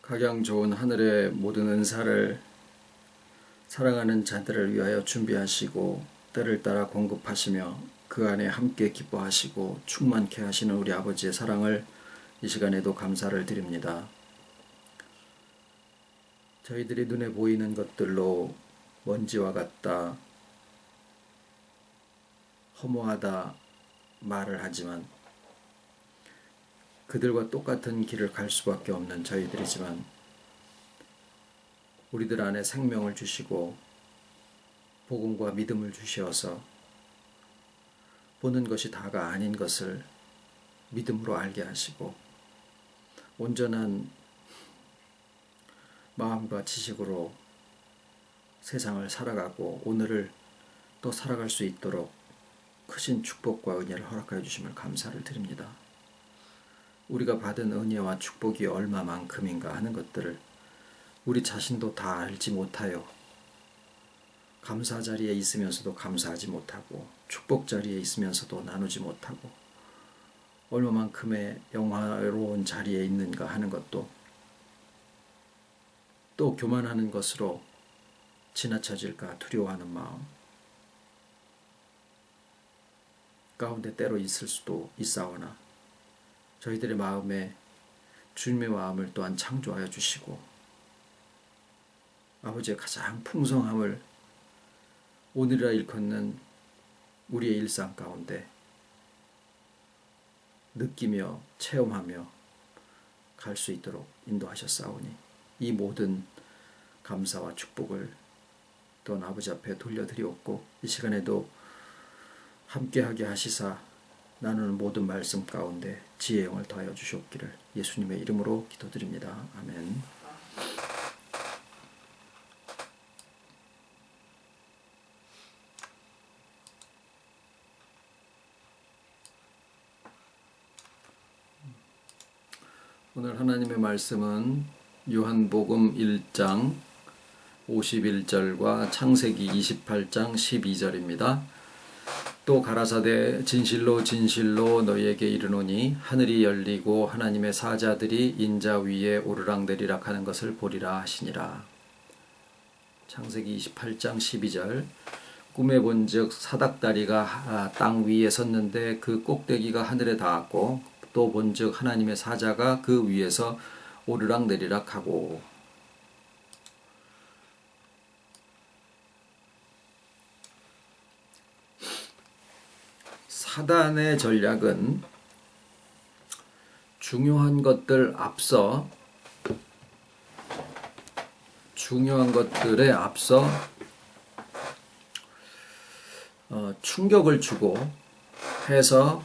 각양 좋은 하늘의 모든 은사를 사랑하는 자들을 위하여 준비하시고 때를 따라 공급하시며 그 안에 함께 기뻐하시고 충만케 하시는 우리 아버지의 사랑을 이 시간에도 감사를 드립니다. 저희들이 눈에 보이는 것들로 먼지와 같다, 허무하다 말을 하지만 그들과 똑같은 길을 갈 수밖에 없는 저희들이지만 우리들 안에 생명을 주시고 복음과 믿음을 주시어서 보는 것이 다가 아닌 것을 믿음으로 알게 하시고 온전한 마음과 지식으로 세상을 살아가고 오늘을 또 살아갈 수 있도록 크신 축복과 은혜를 허락하여 주심을 감사를 드립니다. 우리가 받은 은혜와 축복이 얼마만큼인가 하는 것들을 우리 자신도 다 알지 못하여 감사 자리에 있으면서도 감사하지 못하고 축복 자리에 있으면서도 나누지 못하고 얼마만큼의 영화로운 자리에 있는가 하는 것도 또 교만하는 것으로 지나쳐질까 두려워하는 마음 가운데 때로 있을 수도 있사오나 저희들의 마음에 주님의 마음을 또한 창조하여 주시고 아버지의 가장 풍성함을 오늘이라 일컫는 우리의 일상 가운데 느끼며 체험하며 갈 수 있도록 인도하셨사오니 이 모든 감사와 축복을 또한 아버지 앞에 돌려드리옵고 이 시간에도 함께하게 하시사 나누는 모든 말씀 가운데 지혜의 영을 더하여 주시옵기를 예수님의 이름으로 기도드립니다. 아멘. 오늘 하나님의 말씀은 요한복음 1장 51절과 창세기 28장 12절입니다. 또 가라사대 진실로 진실로 너희에게 이르노니 하늘이 열리고 하나님의 사자들이 인자 위에 오르락내리락 하는 것을 보리라 하시니라. 창세기 28장 12절 꿈에 본즉 사닥다리가 땅 위에 섰는데 그 꼭대기가 하늘에 닿았고 또 본즉 하나님의 사자가 그 위에서 오르락내리락 하고. 사단의 전략은 중요한 것들에 앞서 충격을 주고 해서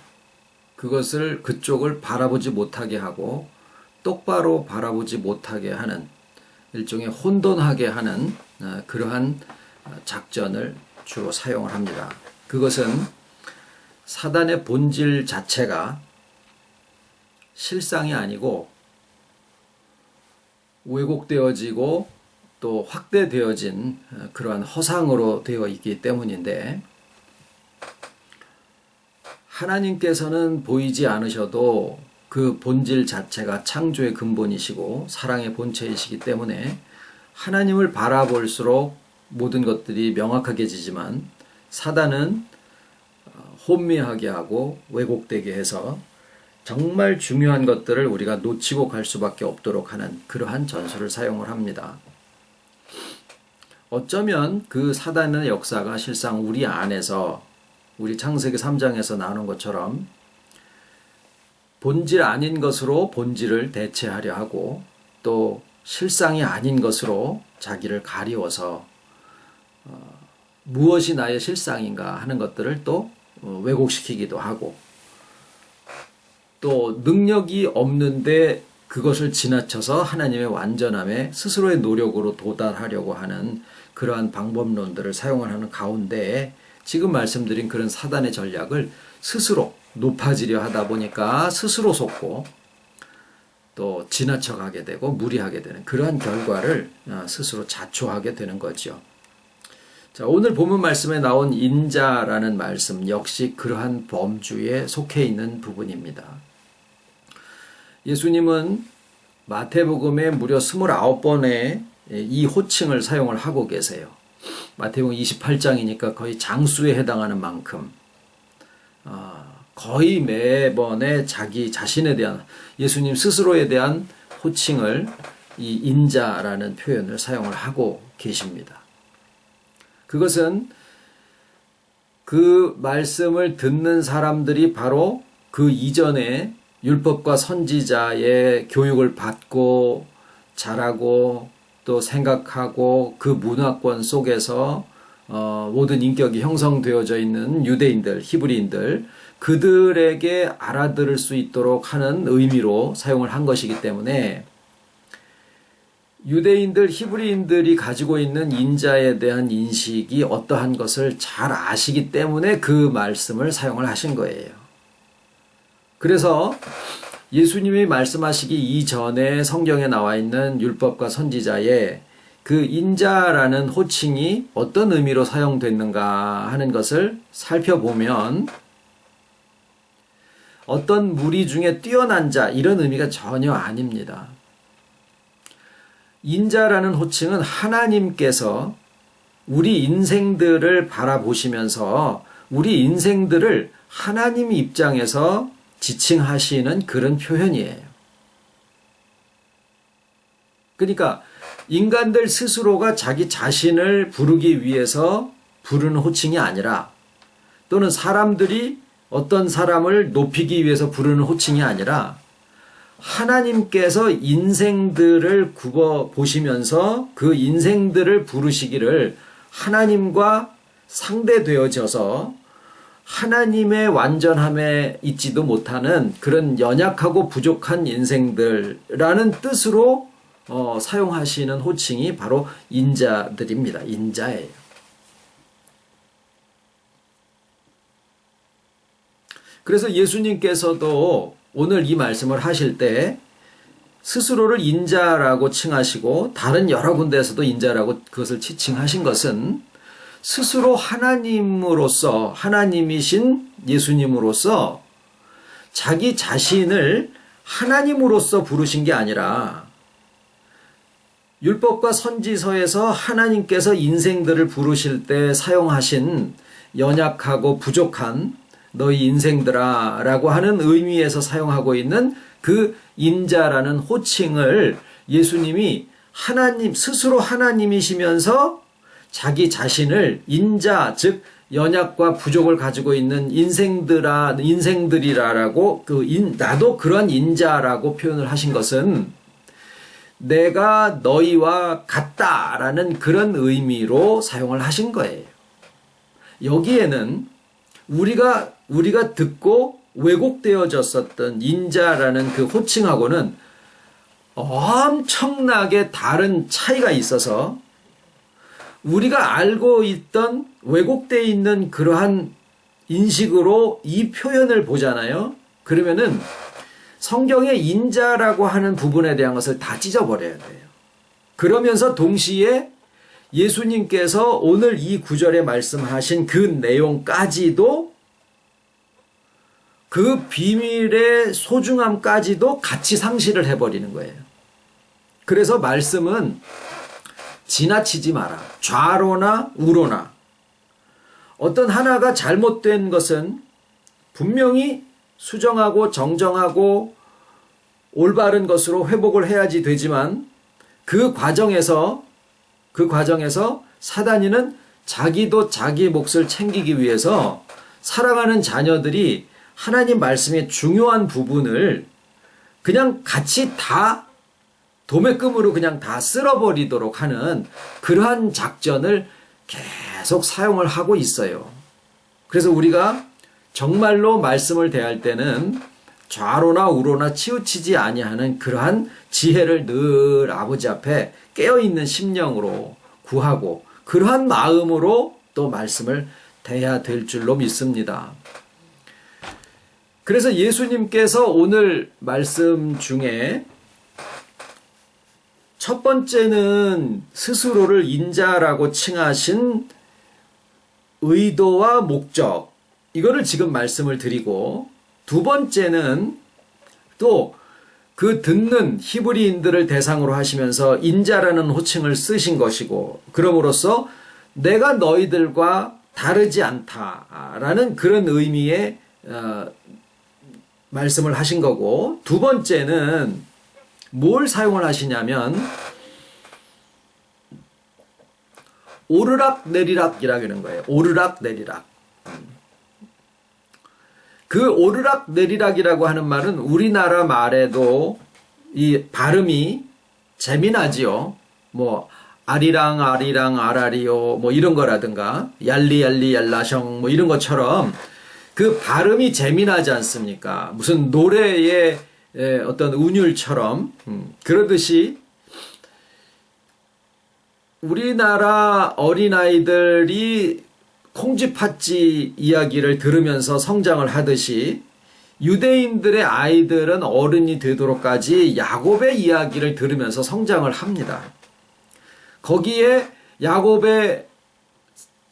그것을 그쪽을 바라보지 못하게 하고 똑바로 바라보지 못하게 하는 일종의 혼돈하게 하는 그러한 작전을 주로 사용을 합니다. 그것은 사단의 본질 자체가 실상이 아니고 왜곡되어지고 또 확대되어진 그러한 허상으로 되어 있기 때문인데 하나님께서는 보이지 않으셔도 그 본질 자체가 창조의 근본이시고 사랑의 본체이시기 때문에 하나님을 바라볼수록 모든 것들이 명확하게지지만 사단은 혼미하게 하고 왜곡되게 해서 정말 중요한 것들을 우리가 놓치고 갈 수밖에 없도록 하는 그러한 전술을 사용을 합니다. 어쩌면 그 사단의 역사가 실상 우리 안에서 우리 창세기 3장에서 나눈 것처럼 본질 아닌 것으로 본질을 대체하려 하고 또 실상이 아닌 것으로 자기를 가리워서 무엇이 나의 실상인가 하는 것들을 또 왜곡시키기도 하고 또 능력이 없는데 그것을 지나쳐서 하나님의 완전함에 스스로의 노력으로 도달하려고 하는 그러한 방법론들을 사용을 하는 가운데 지금 말씀드린 그런 사단의 전략을 스스로 높아지려 하다 보니까 스스로 속고 또 지나쳐가게 되고 무리하게 되는 그러한 결과를 스스로 자초하게 되는 거죠. 자, 오늘 본문 말씀에 나온 인자라는 말씀 역시 그러한 범주에 속해 있는 부분입니다. 예수님은 마태복음에 무려 29번의 이 호칭을 사용을 하고 계세요. 마태복음 28장이니까 거의 장수에 해당하는 만큼 거의 매번에 자기 자신에 대한 예수님 스스로에 대한 호칭을 이 인자라는 표현을 사용을 하고 계십니다. 그것은 그 말씀을 듣는 사람들이 바로 그 이전에 율법과 선지자의 교육을 받고 자라고 또 생각하고 그 문화권 속에서 모든 인격이 형성되어져 있는 유대인들, 히브리인들 그들에게 알아들을 수 있도록 하는 의미로 사용을 한 것이기 때문에 유대인들, 히브리인들이 가지고 있는 인자에 대한 인식이 어떠한 것을 잘 아시기 때문에 그 말씀을 사용을 하신 거예요. 그래서 예수님이 말씀하시기 이전에 성경에 나와 있는 율법과 선지자의 그 인자라는 호칭이 어떤 의미로 사용됐는가 하는 것을 살펴보면 어떤 무리 중에 뛰어난 자 이런 의미가 전혀 아닙니다. 인자라는 호칭은 하나님께서 우리 인생들을 바라보시면서 우리 인생들을 하나님 입장에서 지칭하시는 그런 표현이에요. 그러니까 인간들 스스로가 자기 자신을 부르기 위해서 부르는 호칭이 아니라 또는 사람들이 어떤 사람을 높이기 위해서 부르는 호칭이 아니라 하나님께서 인생들을 굽어 보시면서 그 인생들을 부르시기를 하나님과 상대되어져서 하나님의 완전함에 있지도 못하는 그런 연약하고 부족한 인생들라는 뜻으로 사용하시는 호칭이 바로 인자들입니다. 인자예요. 그래서 예수님께서도 오늘 이 말씀을 하실 때 스스로를 인자라고 칭하시고 다른 여러 군데에서도 인자라고 그것을 지칭하신 것은 스스로 하나님으로서 하나님이신 예수님으로서 자기 자신을 하나님으로서 부르신 게 아니라 율법과 선지서에서 하나님께서 인생들을 부르실 때 사용하신 연약하고 부족한 너희 인생들아 라고 하는 의미에서 사용하고 있는 그 인자라는 호칭을 예수님이 하나님 스스로 하나님이시면서 자기 자신을 인자 즉 연약과 부족을 가지고 있는 인생들이라라고 나도 그런 인자라고 표현을 하신 것은 내가 너희와 같다라는 그런 의미로 사용을 하신 거예요. 여기에는 우리가 듣고 왜곡되어졌었던 인자라는 그 호칭하고는 엄청나게 다른 차이가 있어서 우리가 알고 있던 왜곡되어 있는 그러한 인식으로 이 표현을 보잖아요. 그러면은 성경의 인자라고 하는 부분에 대한 것을 다 찢어버려야 돼요. 그러면서 동시에 예수님께서 오늘 이 구절에 말씀하신 그 내용까지도 그 비밀의 소중함까지도 같이 상실을 해버리는 거예요. 그래서 말씀은 지나치지 마라. 좌로나 우로나. 어떤 하나가 잘못된 것은 분명히 수정하고 정정하고 올바른 것으로 회복을 해야지 되지만 그 과정에서 사단이는 자기도 자기 몫을 챙기기 위해서 사랑하는 자녀들이 하나님 말씀의 중요한 부분을 그냥 같이 다 도매금으로 그냥 다 쓸어버리도록 하는 그러한 작전을 계속 사용을 하고 있어요. 그래서 우리가 정말로 말씀을 대할 때는 좌로나 우로나 치우치지 아니하는 그러한 지혜를 늘 아버지 앞에 깨어있는 심령으로 구하고 그러한 마음으로 또 말씀을 대해야 될 줄로 믿습니다. 그래서 예수님께서 오늘 말씀 중에 첫 번째는 스스로를 인자라고 칭하신 의도와 목적, 이거를 지금 말씀을 드리고 두 번째는 또 그 듣는 히브리인들을 대상으로 하시면서 인자라는 호칭을 쓰신 것이고, 그럼으로써 내가 너희들과 다르지 않다라는 그런 의미의 말씀을 하신 거고, 두 번째는 뭘 사용을 하시냐면 오르락 내리락이라는 거예요. 오르락 내리락. 그 오르락 내리락이라고 하는 말은 우리나라 말에도 이 발음이 재미나지요. 뭐 아리랑 아리랑 아라리요 뭐 이런 거라든가 얄리 얄리 얄라셩 뭐 이런 것처럼 그 발음이 재미나지 않습니까? 무슨 노래의 어떤 운율처럼 그러듯이 우리나라 어린아이들이 콩쥐팥쥐 이야기를 들으면서 성장을 하듯이 유대인들의 아이들은 어른이 되도록까지 야곱의 이야기를 들으면서 성장을 합니다. 거기에 야곱의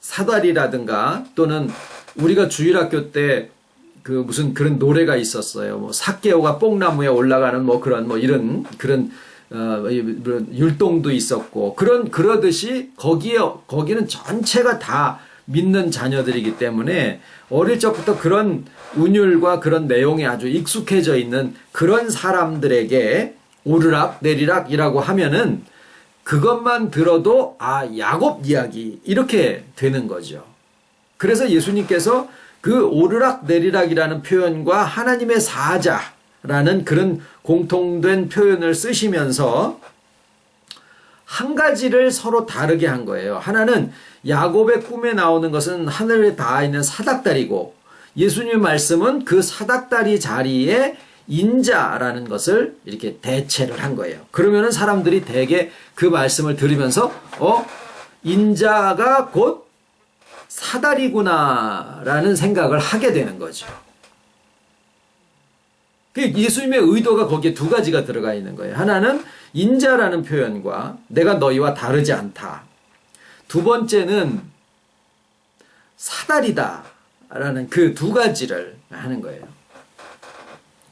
사다리라든가 또는 우리가 주일학교 때 그 무슨 그런 노래가 있었어요. 뭐 삭개오가 뽕나무에 올라가는 뭐 그런 뭐 이런 그런 율동도 있었고 그러듯이 거기는 전체가 다 믿는 자녀들이기 때문에 어릴 적부터 그런 운율과 그런 내용에 아주 익숙해져 있는 그런 사람들에게 오르락 내리락이라고 하면은 그것만 들어도 야곱 이야기 이렇게 되는 거죠. 그래서 예수님께서 그 오르락 내리락이라는 표현과 하나님의 사자라는 그런 공통된 표현을 쓰시면서 한 가지를 서로 다르게 한 거예요. 하나는 야곱의 꿈에 나오는 것은 하늘에 닿아 있는 사닥다리고, 예수님의 말씀은 그 사닥다리 자리에 인자라는 것을 이렇게 대체를 한 거예요. 그러면은 사람들이 대개 그 말씀을 들으면서 인자가 곧 사다리구나라는 생각을 하게 되는 거죠. 예수님의 의도가 거기에 두 가지가 들어가 있는 거예요. 하나는 인자라는 표현과 내가 너희와 다르지 않다. 두 번째는 사다리다라는 그 두 가지를 하는 거예요.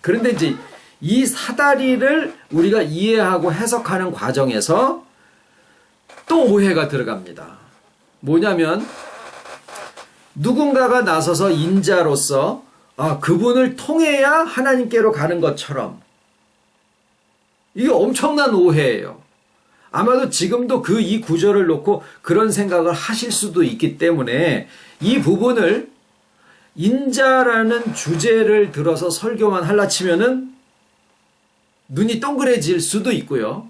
그런데 이제 이 사다리를 우리가 이해하고 해석하는 과정에서 또 오해가 들어갑니다. 뭐냐면 누군가가 나서서 인자로서 그분을 통해야 하나님께로 가는 것처럼, 이게 엄청난 오해예요. 아마도 지금도 이 구절을 놓고 그런 생각을 하실 수도 있기 때문에 이 부분을 인자라는 주제를 들어서 설교만 하려 치면은 눈이 동그래질 수도 있고요.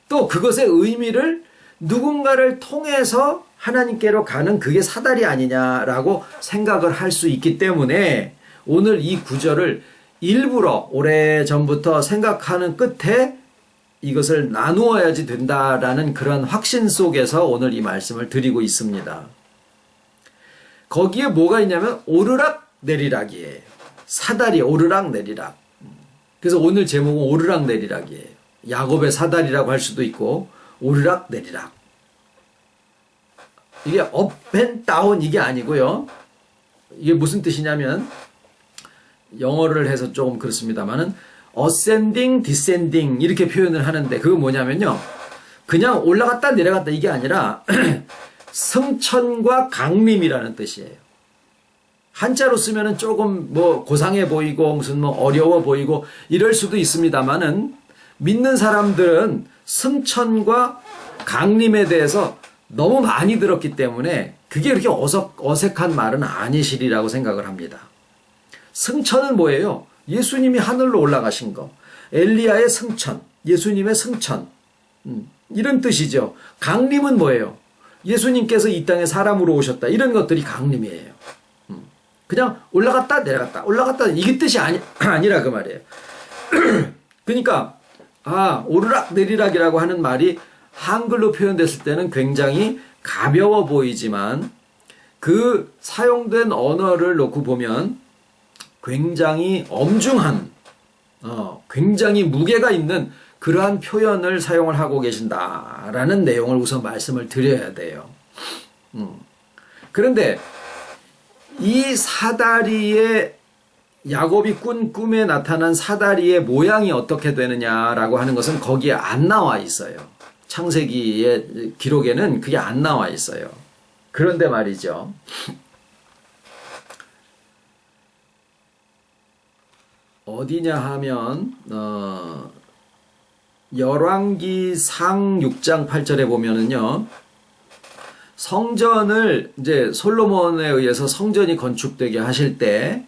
또 그것의 의미를 누군가를 통해서 하나님께로 가는 그게 사다리 아니냐라고 생각을 할 수 있기 때문에 오늘 이 구절을 일부러 오래전부터 생각하는 끝에 이것을 나누어야지 된다라는 그런 확신 속에서 오늘 이 말씀을 드리고 있습니다. 거기에 뭐가 있냐면 오르락 내리락이에요. 사다리 오르락 내리락. 그래서 오늘 제목은 오르락 내리락이에요. 야곱의 사다리라고 할 수도 있고 오르락 내리락. 이게 업 앤 다운 이게 아니고요. 이게 무슨 뜻이냐면 영어를 해서 조금 그렇습니다만은 ascending, descending 이렇게 표현을 하는데 그거 뭐냐면요. 그냥 올라갔다 내려갔다 이게 아니라 승천과 강림이라는 뜻이에요. 한자로 쓰면은 조금 뭐 고상해 보이고 무슨 뭐 어려워 보이고 이럴 수도 있습니다만은 믿는 사람들은 승천과 강림에 대해서 너무 많이 들었기 때문에 그게 그렇게 어색한 말은 아니시리라고 생각을 합니다. 승천은 뭐예요? 예수님이 하늘로 올라가신 거. 엘리야의 승천, 예수님의 승천. 이런 뜻이죠. 강림은 뭐예요? 예수님께서 이 땅에 사람으로 오셨다. 이런 것들이 강림이에요. 그냥 올라갔다 내려갔다 올라갔다 이게 뜻이 아니라 그 말이에요. 그러니까 오르락 내리락이라고 하는 말이 한글로 표현됐을 때는 굉장히 가벼워 보이지만 그 사용된 언어를 놓고 보면 굉장히 엄중한 굉장히 무게가 있는 그러한 표현을 사용을 하고 계신다라는 내용을 우선 말씀을 드려야 돼요. 그런데 이 사다리의 야곱이 꾼 꿈에 나타난 사다리의 모양이 어떻게 되느냐라고 하는 것은 거기에 안 나와 있어요. 창세기의 기록에는 그게 안 나와 있어요. 그런데 말이죠. 어디냐 하면 열왕기상 6장 8절에 보면은요. 성전을 이제 솔로몬에 의해서 성전이 건축되게 하실 때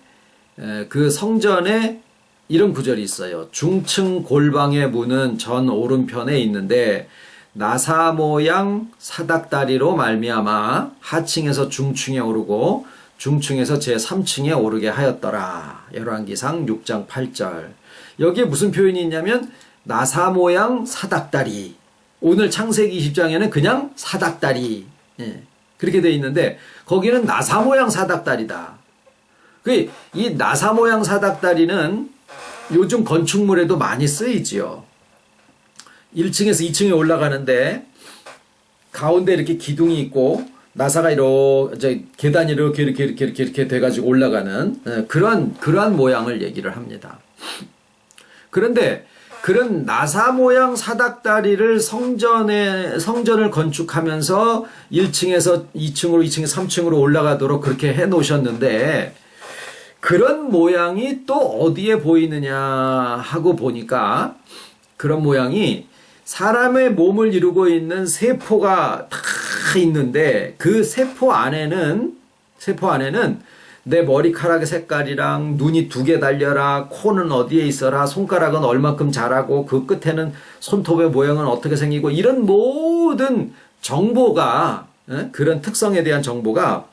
그 성전에 이런 구절이 있어요. 중층 골방의 문은 전 오른편에 있는데 나사 모양 사닥다리로 말미암아 하층에서 중층에 오르고 중층에서 제3층에 오르게 하였더라. 열왕기상 6장 8절. 여기에 무슨 표현이 있냐면 나사 모양 사닥다리. 오늘 창세기 20장에는 그냥 사닥다리. 그렇게 되어 있는데 거기는 나사 모양 사닥다리다. 이 나사 모양 사닥다리는 요즘 건축물에도 많이 쓰이지요. 1층에서 2층에 올라가는데 가운데 이렇게 기둥이 있고 나사가 이렇게 계단이 이렇게 돼가지고 올라가는 그러한 모양을 얘기를 합니다. 그런데 그런 나사 모양 사닥다리를 성전을 건축하면서 1층에서 2층으로 2층에서 3층으로 올라가도록 그렇게 해 놓으셨는데 그런 모양이 또 어디에 보이느냐 하고 보니까 그런 모양이 사람의 몸을 이루고 있는 세포가 다 있는데 그 세포 안에는 내 머리카락의 색깔이랑 눈이 2개 달려라, 코는 어디에 있어라, 손가락은 얼만큼 자라고 그 끝에는 손톱의 모양은 어떻게 생기고 이런 모든 정보가 그런 특성에 대한 정보가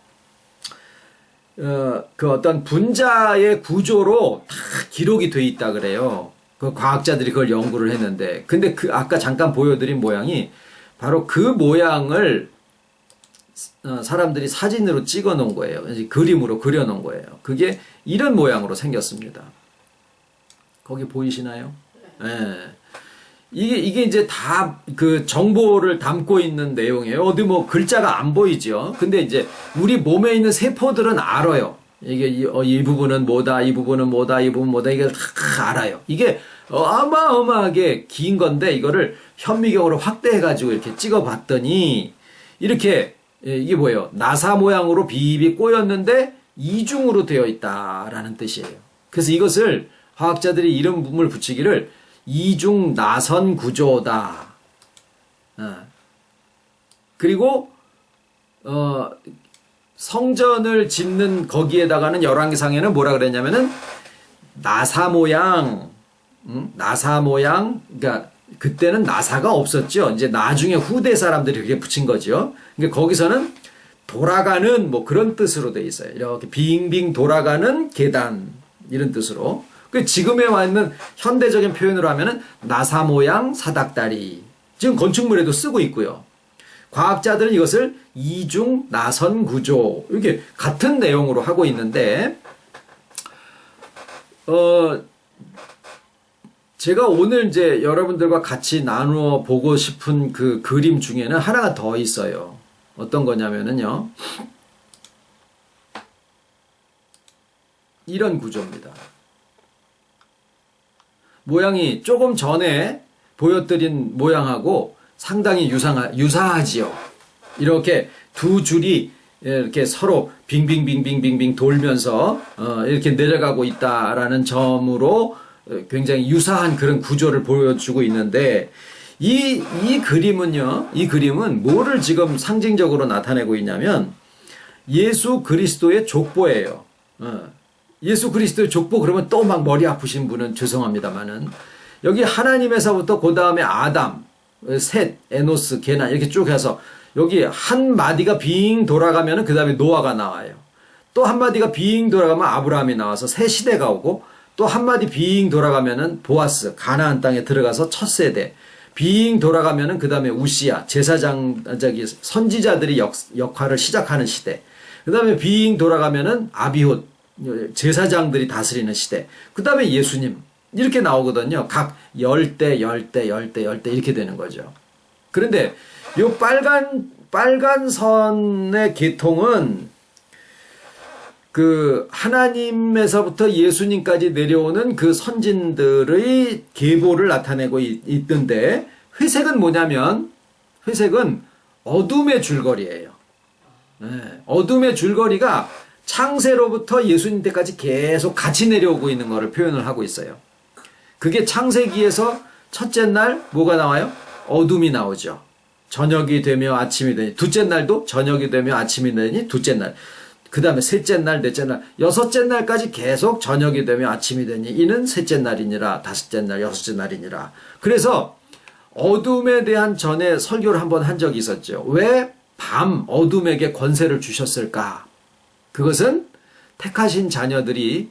그 어떤 분자의 구조로 다 기록이 돼 있다 그래요. 그 과학자들이 그걸 연구를 했는데 근데 그 아까 잠깐 보여드린 모양이 바로 그 모양을 사람들이 사진으로 찍어 놓은 거예요. 그림으로 그려 놓은 거예요. 그게 이런 모양으로 생겼습니다. 거기 보이시나요? 네. 이게 이제 다 그 정보를 담고 있는 내용이에요. 어디 뭐 글자가 안 보이죠. 근데 이제 우리 몸에 있는 세포들은 알아요. 이게 이 부분은 뭐다, 이 부분은 뭐다, 이 부분은 뭐다, 이게 다 알아요. 이게 어마어마하게 긴 건데 이거를 현미경으로 확대해가지고 이렇게 찍어봤더니 이렇게 이게 뭐예요? 나사 모양으로 비비 꼬였는데 이중으로 되어 있다라는 뜻이에요. 그래서 이것을 화학자들이 이름을 붙이기를 이중 나선 구조다. 그리고 성전을 짓는 거기에다가는 열왕기상에는 뭐라 그랬냐면은 나사 모양, 그러니까 그때는 나사가 없었죠. 이제 나중에 후대 사람들이 그렇게 붙인 거죠. 그러니까 거기서는 돌아가는 뭐 그런 뜻으로 돼 있어요. 이렇게 빙빙 돌아가는 계단 이런 뜻으로. 그 지금에 와 있는 현대적인 표현으로 하면은 나사 모양 사닥다리. 지금 건축물에도 쓰고 있고요. 과학자들은 이것을 이중 나선 구조 이렇게 같은 내용으로 하고 있는데 제가 오늘 이제 여러분들과 같이 나누어 보고 싶은 그 그림 중에는 하나가 더 있어요. 어떤 거냐면은요. 이런 구조입니다. 모양이 조금 전에 보여드린 모양하고 상당히 유사하지요. 이렇게 두 줄이 이렇게 서로 빙빙빙빙빙빙 돌면서 이렇게 내려가고 있다라는 점으로 굉장히 유사한 그런 구조를 보여주고 있는데 이 그림은 뭐를 지금 상징적으로 나타내고 있냐면 예수 그리스도의 족보예요. 예수 그리스도의 족보 그러면 또 막 머리 아프신 분은 죄송합니다만은 여기 하나님에서부터 그 다음에 아담, 셋, 에노스, 게나 이렇게 쭉 해서 여기 한 마디가 빙 돌아가면은 그 다음에 노아가 나와요. 또 한 마디가 빙 돌아가면 아브라함이 나와서 새 시대가 오고 또 한 마디 빙 돌아가면은 보아스, 가나안 땅에 들어가서 첫 세대. 빙 돌아가면은 그 다음에 우시야, 선지자들이 역할을 시작하는 시대. 그 다음에 빙 돌아가면은 아비훗, 제사장들이 다스리는 시대. 그 다음에 예수님. 이렇게 나오거든요. 각 열대 이렇게 되는 거죠. 그런데 요 빨간 선의 계통은 그 하나님에서부터 예수님까지 내려오는 그 선진들의 계보를 나타내고 있던데, 회색은 뭐냐면, 회색은 어둠의 줄거리예요. 네, 어둠의 줄거리가 창세로부터 예수님 때까지 계속 같이 내려오고 있는 것을 표현을 하고 있어요. 그게 창세기에서 첫째 날 뭐가 나와요? 어둠이 나오죠. 저녁이 되며 아침이 되니, 둘째 날도 저녁이 되며 아침이 되니 둘째 날, 그 다음에 셋째 날, 넷째 날, 여섯째 날까지 계속 저녁이 되며 아침이 되니 이는 셋째 날이니라, 다섯째 날, 여섯째 날이니라. 그래서 어둠에 대한 전에 설교를 한번 한 적이 있었죠. 왜 밤 어둠에게 권세를 주셨을까? 그것은 택하신 자녀들이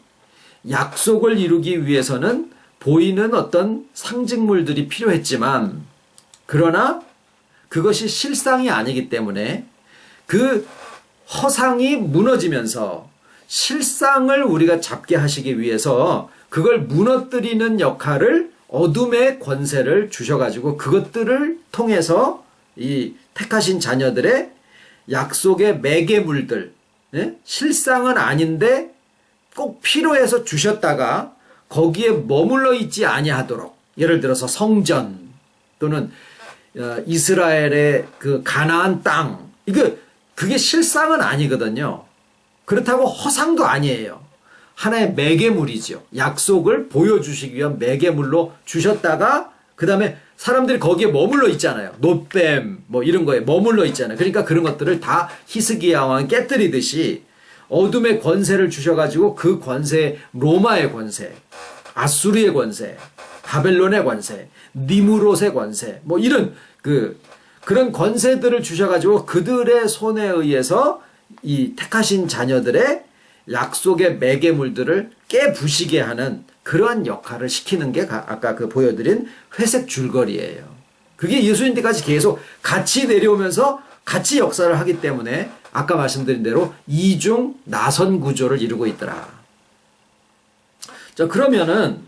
약속을 이루기 위해서는 보이는 어떤 상징물들이 필요했지만, 그러나 그것이 실상이 아니기 때문에 그 허상이 무너지면서 실상을 우리가 잡게 하시기 위해서 그걸 무너뜨리는 역할을, 어둠의 권세를 주셔가지고 그것들을 통해서 이 택하신 자녀들의 약속의 매개물들, 실상은 아닌데 꼭 필요해서 주셨다가 거기에 머물러 있지 아니하도록, 예를 들어서 성전 또는 이스라엘의 그 가나안 땅, 그게 실상은 아니거든요. 그렇다고 허상도 아니에요. 하나의 매개물이죠. 약속을 보여주시기 위한 매개물로 주셨다가 그 다음에 사람들이 거기에 머물러 있잖아요. 놋뱀 뭐 이런 거에 머물러 있잖아요. 그러니까 그런 것들을 다 히스기야 왕이 깨뜨리듯이 어둠의 권세를 주셔가지고 그 권세, 로마의 권세, 아수르의 권세, 바벨론의 권세, 니무롯의 권세, 뭐 이런 그런 권세들을 주셔가지고 그들의 손에 의해서 이 택하신 자녀들의 약속의 매개물들을 깨부시게 하는 그러한 역할을 시키는 게 아까 그 보여드린 회색 줄거리예요. 그게 예수님 때까지 계속 같이 내려오면서 같이 역사를 하기 때문에 아까 말씀드린 대로 이중 나선 구조를 이루고 있더라. 자, 그러면은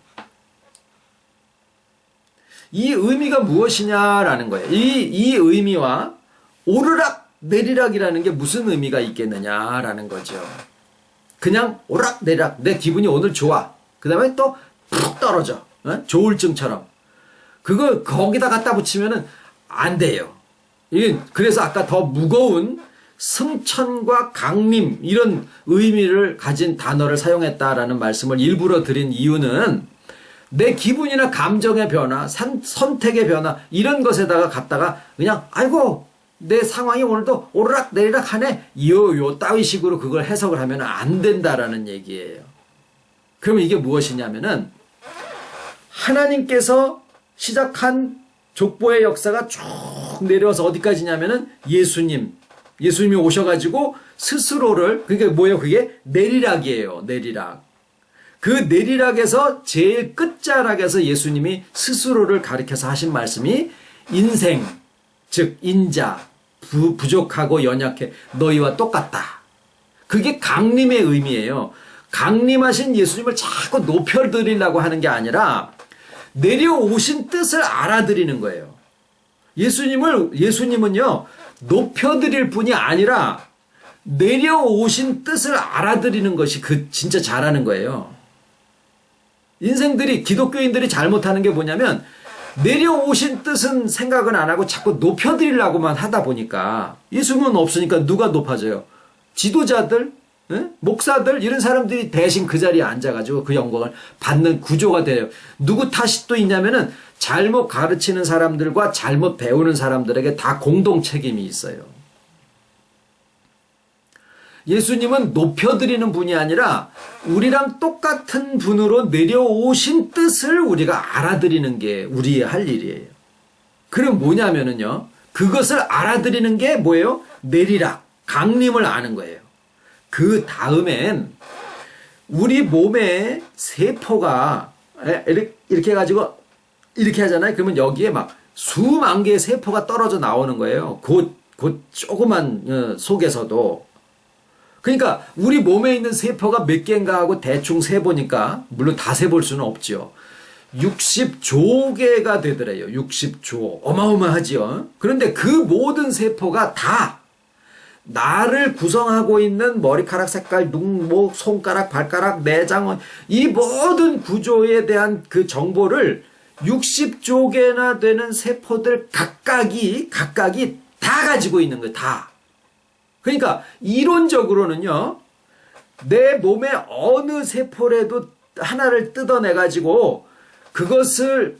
이 의미가 무엇이냐라는 거예요. 이 의미와 오르락 내리락이라는 게 무슨 의미가 있겠느냐라는 거죠. 그냥 오르락 내리락, 내 기분이 오늘 좋아, 그 다음에 또 푹 떨어져, 조울증처럼, 그거 거기다 갖다 붙이면은 안 돼요. 그래서 아까 더 무거운 승천과 강림, 이런 의미를 가진 단어를 사용했다라는 말씀을 일부러 드린 이유는 내 기분이나 감정의 변화, 선택의 변화, 이런 것에다가 갖다가 그냥 아이고 내 상황이 오늘도 오르락 내리락 하네, 요 따위 식으로 그걸 해석을 하면 안 된다라는 얘기예요. 그러면 이게 무엇이냐면은 하나님께서 시작한 족보의 역사가 쭉 내려와서 어디까지냐면은 예수님이 오셔가지고 스스로를, 그러니까 뭐예요? 그게 내리락이에요. 내리락. 그 내리락에서 제일 끝자락에서 예수님이 스스로를 가리켜서 하신 말씀이 인생, 즉 인자, 부족하고 연약해 너희와 똑같다. 그게 강림의 의미예요. 강림하신 예수님을 자꾸 높여드리려고 하는 게 아니라 내려오신 뜻을 알아들이는 거예요. 예수님은요, 높여드릴 뿐이 아니라 내려오신 뜻을 알아들이는 것이 진짜 잘하는 거예요. 기독교인들이 잘못하는 게 뭐냐면 내려오신 뜻은 생각은 안 하고 자꾸 높여드리려고만 하다 보니까 예수님은 없으니까 누가 높아져요? 지도자들, 목사들, 이런 사람들이 대신 그 자리에 앉아가지고 그 영광을 받는 구조가 돼요. 누구 탓이 또 있냐면은 잘못 가르치는 사람들과 잘못 배우는 사람들에게 다 공동 책임이 있어요. 예수님은 높여드리는 분이 아니라 우리랑 똑같은 분으로 내려오신 뜻을 우리가 알아들이는 게 우리의 할 일이에요. 그럼 뭐냐면은요, 그것을 알아들이는 게 뭐예요? 내리락, 강림을 아는 거예요. 그 다음엔 우리 몸에 세포가 이렇게 해가지고 이렇게 하잖아요. 그러면 여기에 막 수만 개의 세포가 떨어져 나오는 거예요. 그 조그만 속에서도. 그러니까 우리 몸에 있는 세포가 몇 개인가 하고 대충 세보니까, 물론 다 세볼 수는 없죠. 60조 개가 되더래요. 60조. 어마어마하지요. 그런데 그 모든 세포가 다 나를 구성하고 있는 머리카락 색깔, 눈, 목, 손가락, 발가락, 내장은 이 모든 구조에 대한 그 정보를 60조개나 되는 세포들 각각이 다 가지고 있는 거예요. 다. 그러니까 이론적으로는요. 내 몸의 어느 세포라도 하나를 뜯어내 가지고 그것을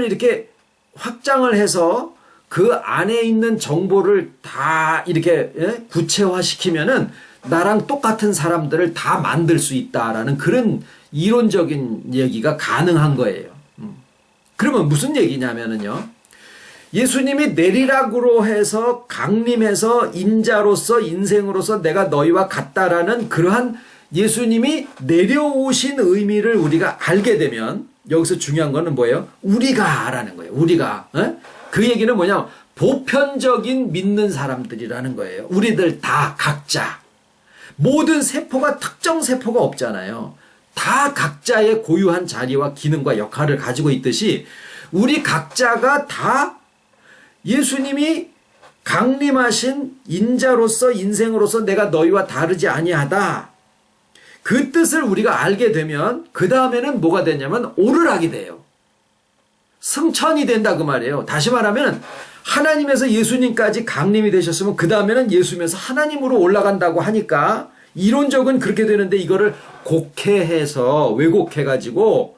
이렇게 확장을 해서 그 안에 있는 정보를 다 이렇게 구체화시키면은 나랑 똑같은 사람들을 다 만들 수 있다라는 그런 이론적인 얘기가 가능한 거예요. 그러면 무슨 얘기냐면은요. 예수님이 내리락으로 해서 강림해서 인자로서 인생으로서 내가 너희와 같다라는 그러한 예수님이 내려오신 의미를 우리가 알게 되면 여기서 중요한 거는 뭐예요? 우리가라는 거예요. 우리가. 그 얘기는 뭐냐면 보편적인 믿는 사람들이라는 거예요. 우리들 다 각자. 모든 세포가 특정 세포가 없잖아요. 다 각자의 고유한 자리와 기능과 역할을 가지고 있듯이 우리 각자가 다 예수님이 강림하신 인자로서 인생으로서 내가 너희와 다르지 아니하다. 그 뜻을 우리가 알게 되면 그 다음에는 뭐가 되냐면 오르락이 돼요. 승천이 된다 그 말이에요. 다시 말하면 하나님에서 예수님까지 강림이 되셨으면 그 다음에는 예수님에서 하나님으로 올라간다고 하니까 이론적은 그렇게 되는데 이거를 곡해해서 왜곡해가지고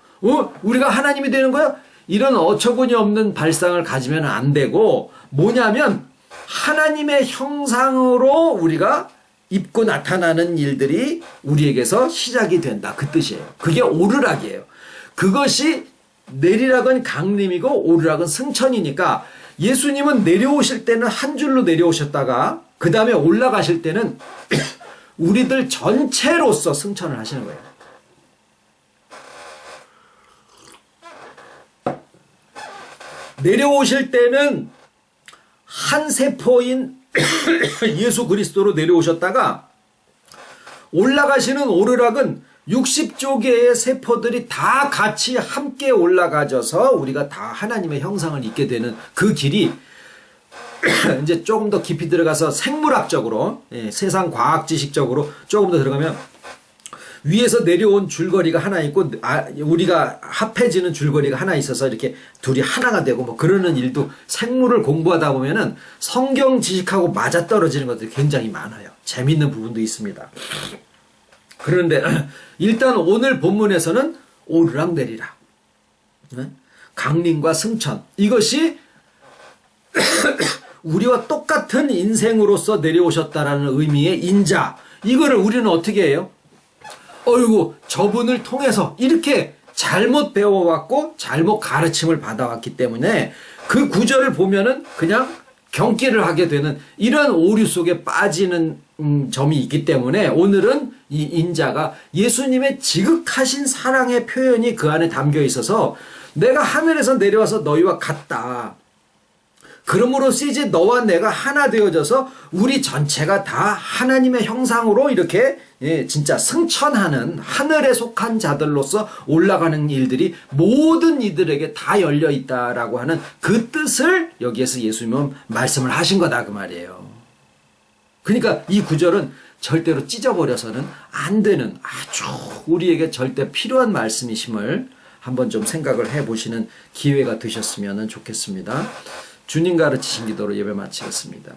우리가 하나님이 되는 거야? 이런 어처구니 없는 발상을 가지면 안 되고 뭐냐면 하나님의 형상으로 우리가 입고 나타나는 일들이 우리에게서 시작이 된다. 그 뜻이에요. 그게 오르락이에요. 그것이 내리락은 강림이고 오르락은 승천이니까 예수님은 내려오실 때는 한 줄로 내려오셨다가 그 다음에 올라가실 때는 우리들 전체로서 승천을 하시는 거예요. 내려오실 때는 한 세포인 예수 그리스도로 내려오셨다가 올라가시는 오르락은 60조개의 세포들이 다 같이 함께 올라가져서 우리가 다 하나님의 형상을 입게 되는 그 길이 이제 조금 더 깊이 들어가서 생물학적으로 세상 과학 지식적으로 조금 더 들어가면 위에서 내려온 줄거리가 하나 있고 우리가 합해지는 줄거리가 하나 있어서 이렇게 둘이 하나가 되고 뭐 그러는 일도 생물을 공부하다 보면은 성경 지식하고 맞아떨어지는 것들이 굉장히 많아요. 재밌는 부분도 있습니다. 그런데 일단 오늘 본문에서는 오르락 내리락, 강림과 승천, 이것이 우리와 똑같은 인생으로서 내려오셨다라는 의미의 인자, 이거를 우리는 어떻게 해요? 어이구, 저분을 통해서 이렇게 잘못 배워왔고 잘못 가르침을 받아왔기 때문에 그 구절을 보면은 그냥 경기를 하게 되는 이런 오류 속에 빠지는 점이 있기 때문에 오늘은 이 인자가 예수님의 지극하신 사랑의 표현이 그 안에 담겨 있어서 내가 하늘에서 내려와서 너희와 같다. 그러므로써 이제 너와 내가 하나 되어져서 우리 전체가 다 하나님의 형상으로 이렇게 진짜 승천하는 하늘에 속한 자들로서 올라가는 일들이 모든 이들에게 다 열려 있다라고 하는 그 뜻을 여기에서 예수님은 말씀을 하신 거다 그 말이에요. 그러니까 이 구절은 절대로 찢어버려서는 안 되는 아주 우리에게 절대 필요한 말씀이심을 한번 좀 생각을 해보시는 기회가 되셨으면 좋겠습니다. 주님 가르치신 기도로 예배 마치겠습니다.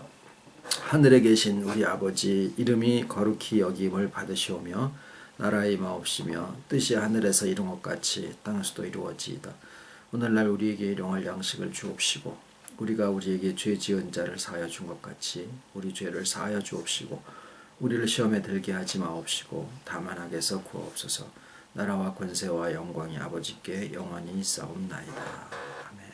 하늘에 계신 우리 아버지, 이름이 거룩히 여김을 받으시오며 나라의 마옵시며 뜻이 하늘에서 이룬 것 같이 땅에서도 이루어지이다. 오늘날 우리에게 일용할 양식을 주옵시고 우리가 우리에게 죄 지은 자를 사하여 준 것 같이 우리 죄를 사하여 주옵시고 우리를 시험에 들게 하지 마옵시고 다만 악에서 구하옵소서. 나라와 권세와 영광이 아버지께 영원히 있사옵나이다. 아멘.